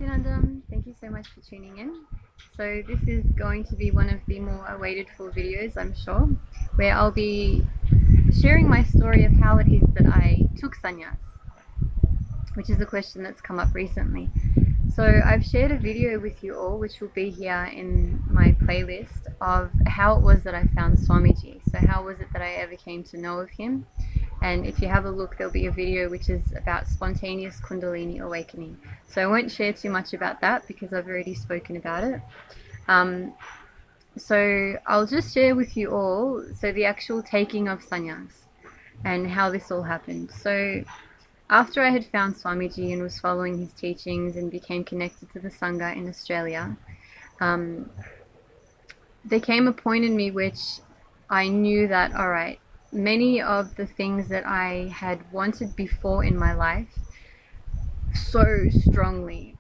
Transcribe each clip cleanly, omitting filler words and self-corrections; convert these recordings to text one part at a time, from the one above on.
Vinandam, thank you so much for tuning in. So this is going to be one of the more awaited for videos, I'm sure, where I'll be sharing my story of how it is that I took sannyas, which is a question that's come up recently. So I've shared a video with you all, which will be here in my playlist, of how it was that I found Swamiji. So how was it that I ever came to know of him? And if you have a look, there'll be a video which is about spontaneous Kundalini awakening. So I won't share too much about that because I've already spoken about it. So I'll just share with you all, the actual taking of sannyas and how this all happened. So after I had found Swamiji and was following his teachings and became connected to the Sangha in Australia, there came a point in me which I knew that, all right, many of the things that I had wanted before in my life so strongly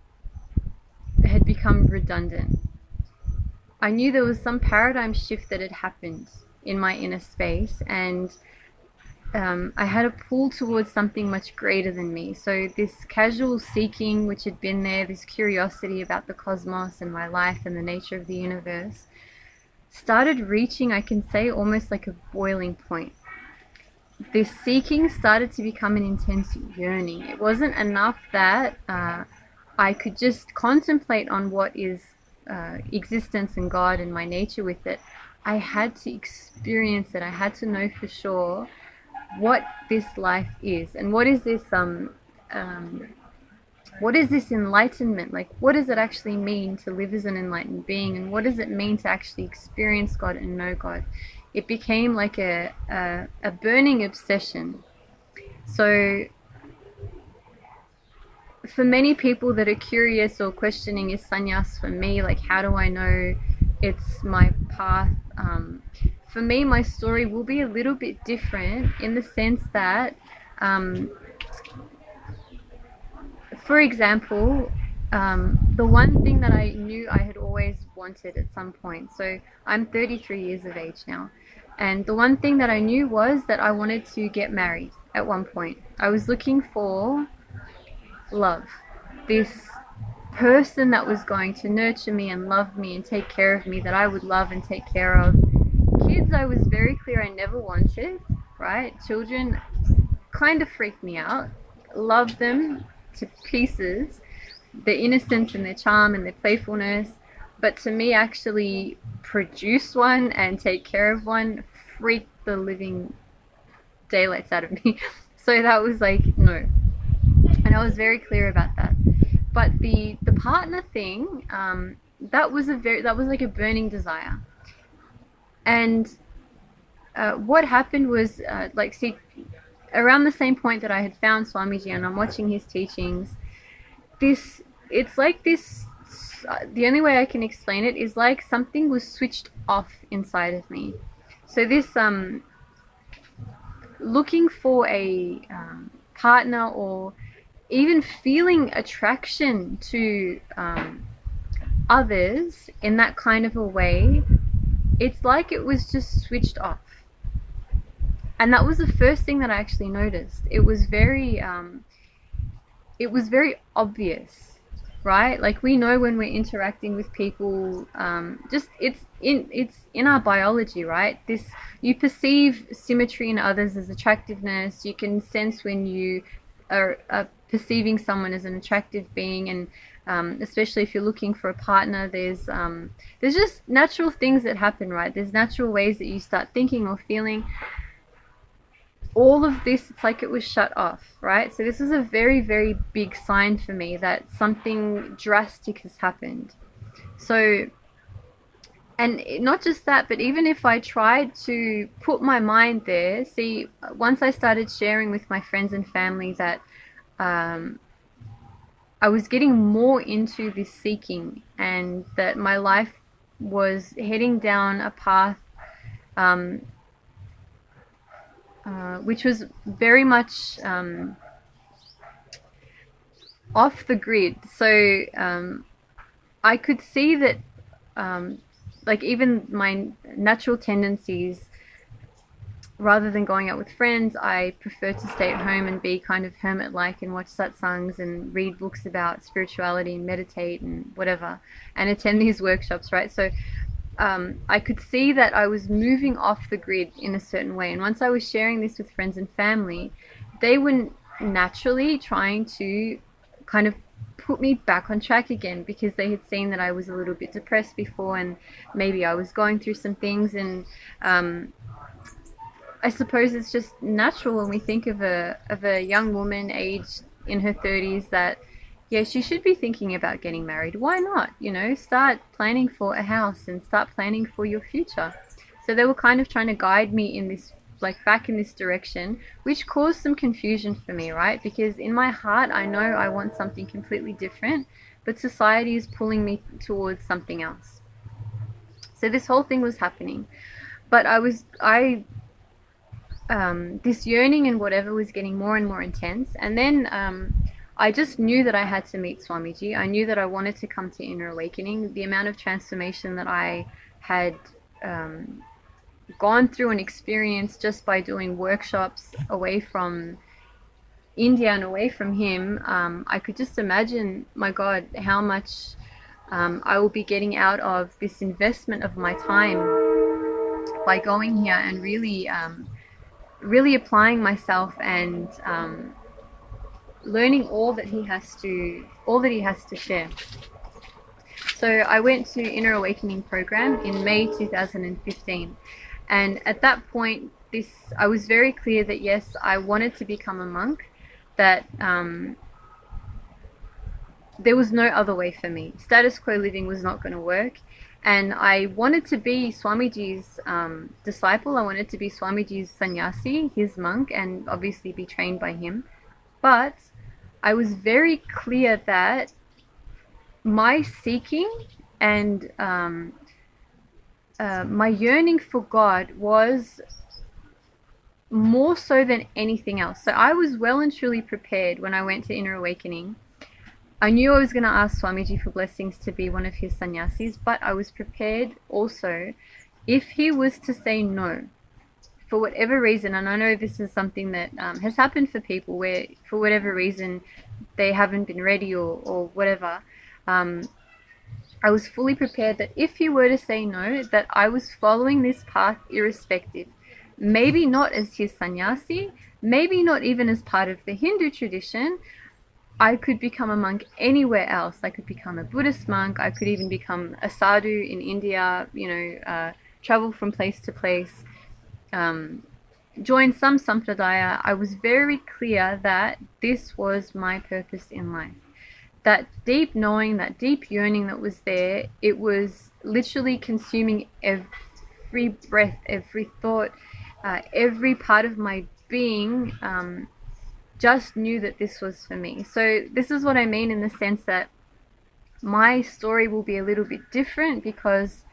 had become redundant. I knew there was some paradigm shift that had happened in my inner space, and I had a pull towards something much greater than me. So this casual seeking which had been there, this curiosity about the cosmos and my life and the nature of the universe, started reaching, I can say, almost like a boiling point. This seeking started to become an intense yearning. It wasn't enough that I could just contemplate on what is existence and God and my nature with it. I had to experience it. I had to know for sure what this life is, and what is this enlightenment? Like, what does it actually mean to live as an enlightened being, and what does it mean to actually experience God and know God? It became like a burning obsession. So for many people that are curious or questioning, is sannyas for me? Like, how do I know it's my path? For me, my story will be a little bit different in the sense that, for example, the one thing that I knew I had always wanted at some point. So I'm 33 years of age now. And the one thing that I knew was that I wanted to get married at one point. I was looking for love. This person that was going to nurture me and love me and take care of me, that I would love and take care of. Kids, I was very clear I never wanted, right? Children kind of freaked me out. Love them to pieces, their innocence and their charm and their playfulness, but to me, actually produce one and take care of one freaked the living daylights out of me. So that was like, no. And I was very clear about that. But the partner thing, that was like a burning desire. And what happened was, around the same point that I had found Swamiji and I'm watching his teachings, it's like this, the only way I can explain it is like something was switched off inside of me. So this looking for a partner, or even feeling attraction to others in that kind of a way, it's like it was just switched off. And that was the first thing that I actually noticed. It was very obvious, right? Like, we know when we're interacting with people, it's in our biology, right? You perceive symmetry in others as attractiveness. You can sense when you are perceiving someone as an attractive being, and especially if you're looking for a partner, there's just natural things that happen, right? There's natural ways that you start thinking or feeling. All of this, it's like it was shut off, right? So this was a very, very big sign for me that something drastic has happened. So, and not just that, but even if I tried to put my mind there, see, once I started sharing with my friends and family that I was getting more into this seeking, and that my life was heading down a path which was very much off the grid. So I could see that like even my natural tendencies rather than going out with friends, I prefer to stay at home and be kind of hermit-like and watch satsangs and read books about spirituality and meditate and whatever, and attend these workshops, right? So I could see that I was moving off the grid in a certain way. And once I was sharing this with friends and family, they were naturally trying to kind of put me back on track again, because they had seen that I was a little bit depressed before and maybe I was going through some things. And I suppose it's just natural when we think of a young woman aged in her 30s that, yeah, she should be thinking about getting married. Why not? You know, start planning for a house and start planning for your future. So they were kind of trying to guide me in this, like, back in this direction, which caused some confusion for me, right? Because in my heart, I know I want something completely different, but society is pulling me towards something else. So this whole thing was happening, but this yearning and whatever was getting more and more intense. And then I just knew that I had to meet Swamiji. I knew that I wanted to come to Inner Awakening. The amount of transformation that I had gone through and experienced just by doing workshops away from India and away from him, I could just imagine, my God, how much I will be getting out of this investment of my time by going here and really applying myself and learning all that he has to share. So I went to Inner Awakening program in May 2015, and at that point, I was very clear that yes, I wanted to become a monk. That there was no other way for me. Status quo living was not going to work. And I wanted to be Swamiji's disciple. I wanted to be Swamiji's sannyasi, his monk, and obviously be trained by him. But I was very clear that my seeking and my yearning for God was more so than anything else. So I was well and truly prepared when I went to Inner Awakening. I knew I was going to ask Swamiji for blessings to be one of his sannyasis, but I was prepared also if he was to say no, for whatever reason. And I know this is something that has happened for people where, for whatever reason, they haven't been ready or whatever. I was fully prepared that if he were to say no, that I was following this path irrespective. Maybe not as his sannyasi, maybe not even as part of the Hindu tradition. I could become a monk anywhere else. I could become a Buddhist monk. I could even become a sadhu in India, travel from place to place, join some sampradaya. I was very clear that this was my purpose in life. That deep knowing, that deep yearning that was there, it was literally consuming every breath, every thought, every part of my being. Just knew that this was for me. So this is what I mean in the sense that my story will be a little bit different because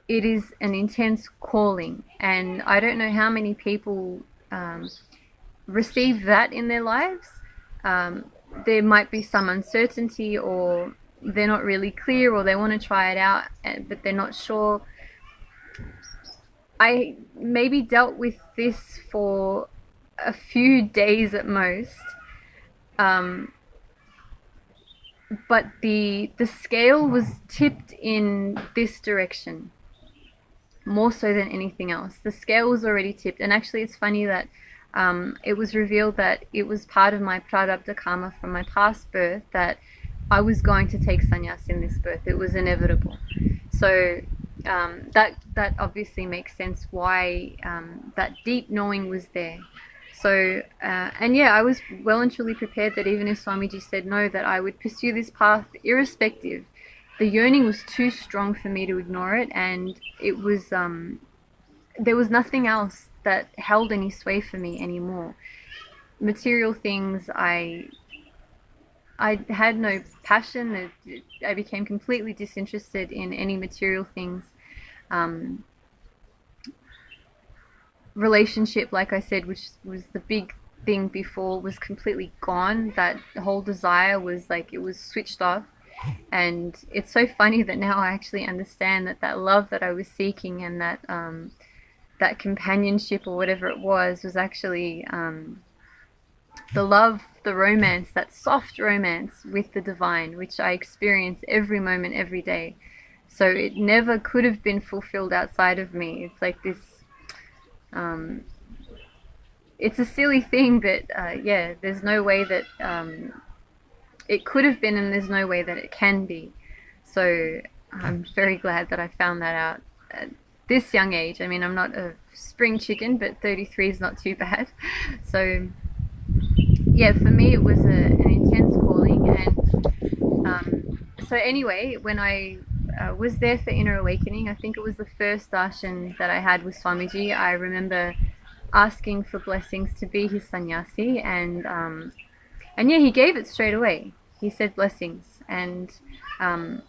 it is an intense calling, and I don't know how many people receive that in their lives. There might be some uncertainty, or they're not really clear, or they want to try it out but they're not sure. I maybe dealt with this for a few days at most, but the scale was tipped in this direction more so than anything else. The scale was already tipped, and actually it's funny that it was revealed that it was part of my prarabdha karma from my past birth that I was going to take sannyas in this birth. It was inevitable. So that obviously makes sense why that deep knowing was there. So, and yeah, I was well and truly prepared that even if Swamiji said no, that I would pursue this path irrespective. The yearning was too strong for me to ignore it, and it was, there was nothing else that held any sway for me anymore. Material things, I had no passion. I became completely disinterested in any material things. Relationship, like I said, which was the big thing before, was completely gone. That whole desire was like, it was switched off. And it's so funny that now I actually understand that love that I was seeking, and that that companionship or whatever it was actually the love, the romance, that soft romance with the divine, which I experience every moment, every day. So it never could have been fulfilled outside of me. It's like this, um, it's a silly thing that, yeah, there's no way that it could have been, and there's no way that it can be. So I'm very glad that I found that out at this young age. I mean, I'm not a spring chicken, but 33 is not too bad. So yeah, for me it was an intense calling. And so anyway, when I was there for inner awakening, I think it was the first darshan that I had with Swamiji. I remember asking for blessings to be his sannyasi, and yeah, he gave it straight away. He said blessings, and um,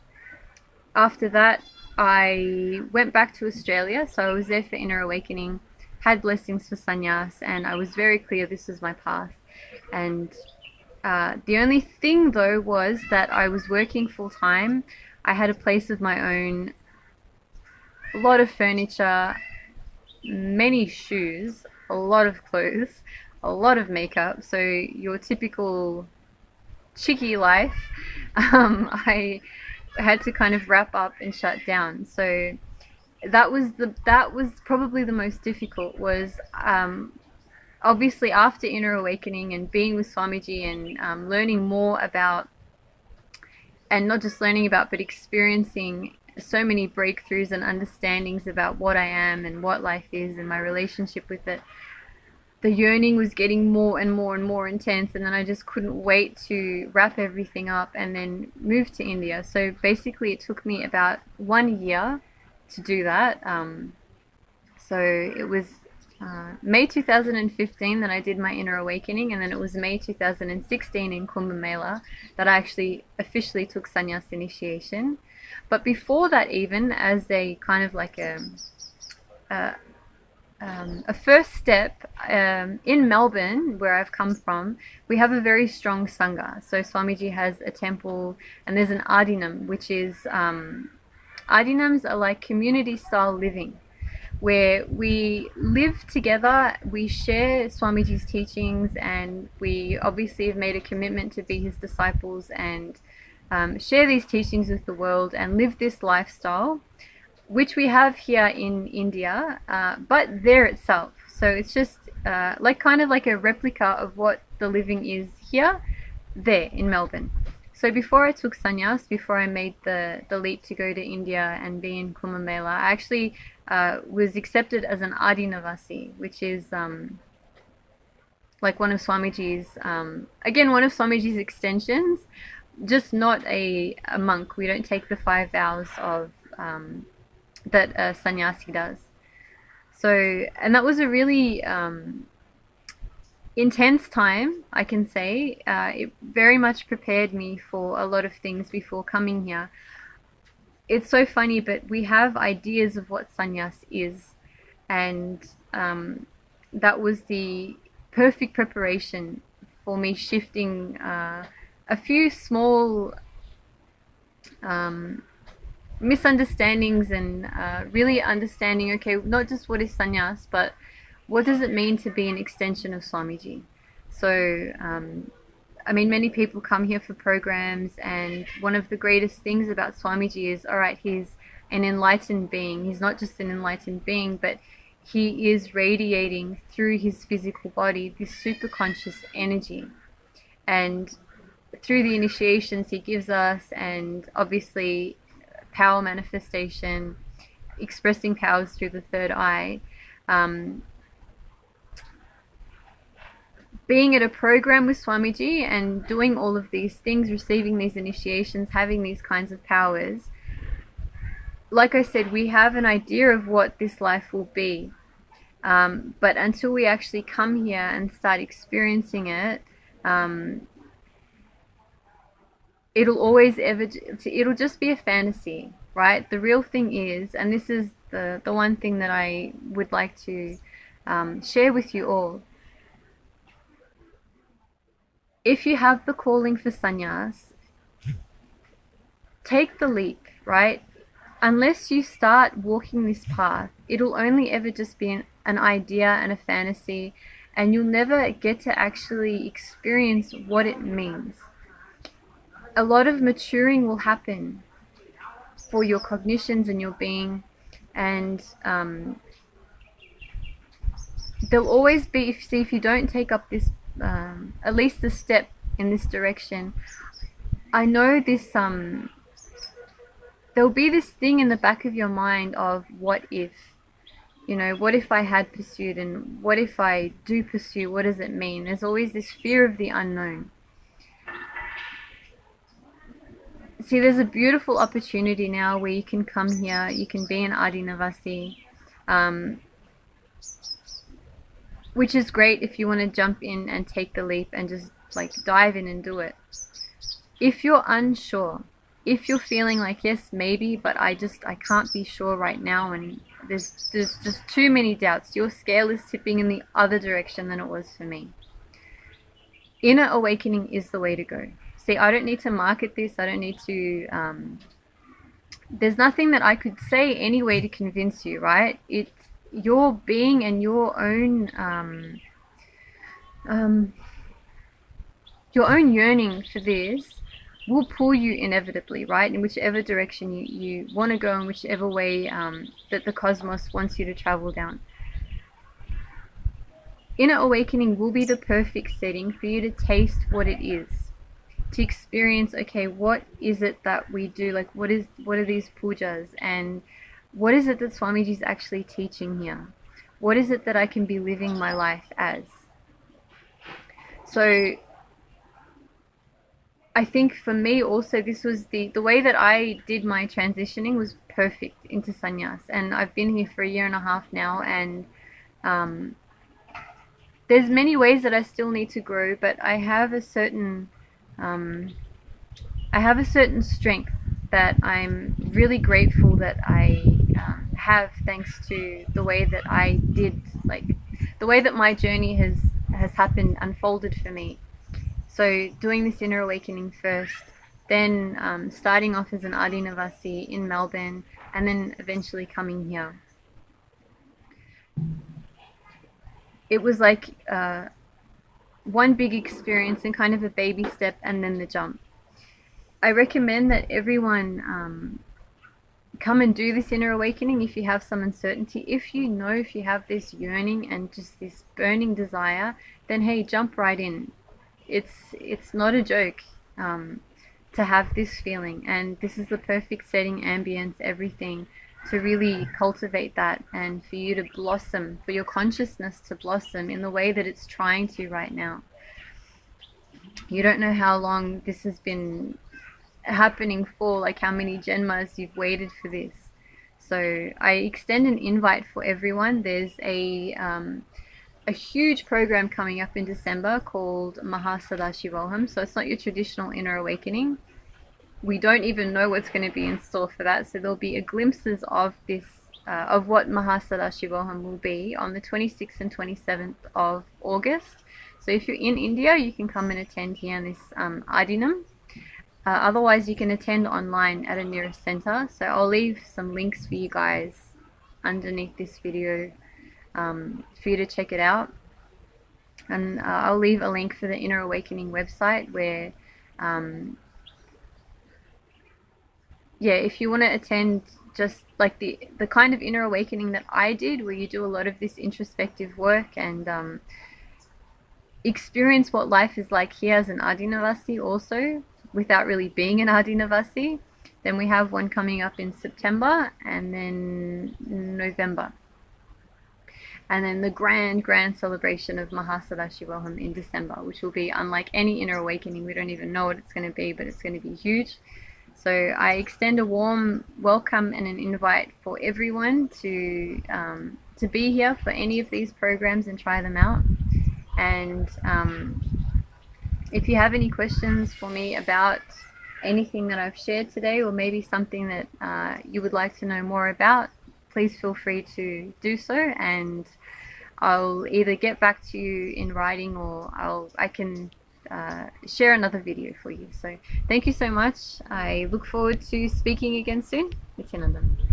after that, I went back to Australia. So I was there for inner awakening, had blessings for sannyas, and I was very clear this was my path. And the only thing though was that I was working full time. I had a place of my own, a lot of furniture, many shoes, a lot of clothes, a lot of makeup. So your typical chickie life, I had to kind of wrap up and shut down. So that was probably the most difficult. Was obviously after inner awakening and being with Swamiji and learning more about, and not just learning about, but experiencing so many breakthroughs and understandings about what I am and what life is and my relationship with it. The yearning was getting more and more and more intense, and then I just couldn't wait to wrap everything up and then move to India. So basically it took me about 1 year to do that. So it was May 2015 that I did my inner awakening, and then it was May 2016 in Kumbh Mela that I actually officially took sannyas initiation. But before that, even as a kind of like a first step, in Melbourne, where I've come from, we have a very strong Sangha. So Swamiji has a temple, and there's an Adinam, which is, Adinams are like community style living, where we live together, we share Swamiji's teachings, and we obviously have made a commitment to be his disciples and share these teachings with the world and live this lifestyle, which we have here in India, but there itself. So it's just like kind of like a replica of what the living is here, there in Melbourne. So before I took sannyas, before I made the leap to go to India and be in Kumbh Mela, I actually was accepted as an Adinavasi, which is like one of Swamiji's, again, one of Swamiji's extensions, just not a monk. We don't take the 5 vows of that a sannyasi does. So, and that was a really intense time, I can say. It very much prepared me for a lot of things before coming here. It's so funny, but we have ideas of what sannyas is, and that was the perfect preparation for me shifting a few small misunderstandings and really understanding, okay, not just what is sannyas, but what does it mean to be an extension of Swamiji. So I mean, many people come here for programs, and one of the greatest things about Swamiji is, all right, he's an enlightened being. He's not just an enlightened being, but he is radiating through his physical body this superconscious energy. And through the initiations he gives us, and obviously power manifestation, expressing powers through the third eye, being at a program with Swamiji and doing all of these things, receiving these initiations, having these kinds of powers, like I said, we have an idea of what this life will be. But until we actually come here and start experiencing it, it'll just be a fantasy, right? The real thing is, and this is the one thing that I would like to share with you all. If you have the calling for sannyas, take the leap, right? unless you start walking this path, it'll only ever just be an idea and a fantasy, and you'll never get to actually experience what it means. A lot of maturing will happen for your cognitions and your being, and there'll always be, if you don't take up this, at least the step in this direction, I know this, there'll be this thing in the back of your mind of what if, what if I had pursued, and what if I do pursue, what does it mean? There's always this fear of the unknown. See, there's a beautiful opportunity now where you can come here, you can be an Adinavasi, which is great if you want to jump in and take the leap and just like dive in and do it. If you're unsure, if you're feeling like, yes, maybe, but I can't be sure right now, and there's just too many doubts, your scale is tipping in the other direction than it was for me. Inner awakening is the way to go. See, I don't need to market this. I don't need to, there's nothing that I could say anyway to convince you, right? It's your being and your own yearning for this will pull you inevitably, right? In whichever direction you want to go, in whichever way that the cosmos wants you to travel down. Inner awakening will be the perfect setting for you to taste what it is, to experience, okay, what is it that we do? Like, what are these pujas, and what is it that Swamiji is actually teaching here? What is it that I can be living my life as? So I think for me also, this was the way that I did my transitioning was perfect into sannyas, and I've been here for 1.5 years now, and there's many ways that I still need to grow, but I have a certain strength that I'm really grateful that I have, thanks to the way that I did, like the way that my journey has happened, unfolded for me. So doing this inner awakening first, then starting off as an Adinavasi in Melbourne, and then eventually coming here. It was like one big experience and kind of a baby step, and then the jump. I recommend that everyone come and do this inner awakening if you have some uncertainty. If you have this yearning and just this burning desire, then hey, jump right in. It's not a joke to have this feeling, and this is the perfect setting, ambience, everything, to really cultivate that, and for you to blossom, for your consciousness to blossom in the way that it's trying to right now. You don't know how long this has been happening for, like how many janmas you've waited for this. So I extend an invite for everyone. There's a huge program coming up in December called Mahasadashivoham. So it's not your traditional inner awakening. We don't even know what's going to be in store for that. So there'll be a glimpses of this, of what Mahasadashivoham will be on the 26th and 27th of August. So if you're in India, you can come and attend here in this Adinam. Otherwise, you can attend online at a nearest center. So I'll leave some links for you guys underneath this video for you to check it out. And I'll leave a link for the Inner Awakening website where, yeah, if you want to attend just like the kind of inner awakening that I did, where you do a lot of this introspective work and experience what life is like here as an Adinavasi also, without really being an Adinavasi, then we have one coming up in September and then November. And then the grand celebration of Mahasadashivoham in December, which will be unlike any inner awakening. We don't even know what it's going to be, but it's going to be huge. So I extend a warm welcome and an invite for everyone to be here for any of these programs and try them out. And if you have any questions for me about anything that I've shared today, or maybe something that you would like to know more about, please feel free to do so, and I'll either get back to you in writing, or I can share another video for you. So thank you so much. I look forward to speaking again soon. Nityanandam.